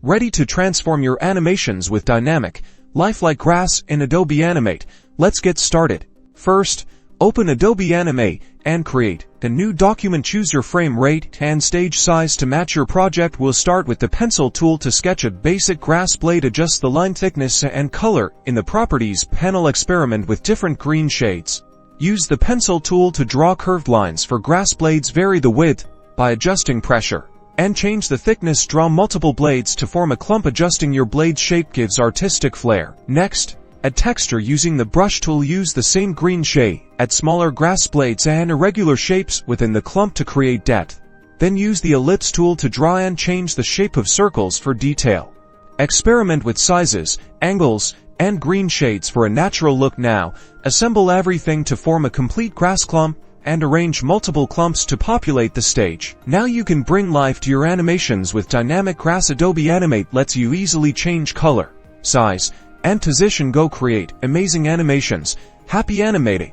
Ready to transform your animations with dynamic, lifelike grass in Adobe Animate. Let's get started. First, open Adobe Animate and create a new document. Choose your frame rate and stage size to match your project. We'll start with the pencil tool to sketch a basic grass blade. Adjust the line thickness and color. In the Properties panel, experiment with different green shades. Use the pencil tool to draw curved lines for grass blades. Vary the width by adjusting pressure and change the thickness. Draw multiple blades to form a clump. Adjusting your blade shape gives artistic flair. Next, add texture using the brush tool. Use the same green shade. Add smaller grass blades and irregular shapes within the clump to create depth. Then use the ellipse tool to draw and change the shape of circles for detail. Experiment with sizes, angles, and green shades for a natural look. Now, assemble everything to form a complete grass clump and arrange multiple clumps to populate the stage. Now you can bring life to your animations with dynamic grass. Adobe Animate lets you easily change color, size, and position. Go create amazing animations. Happy animating!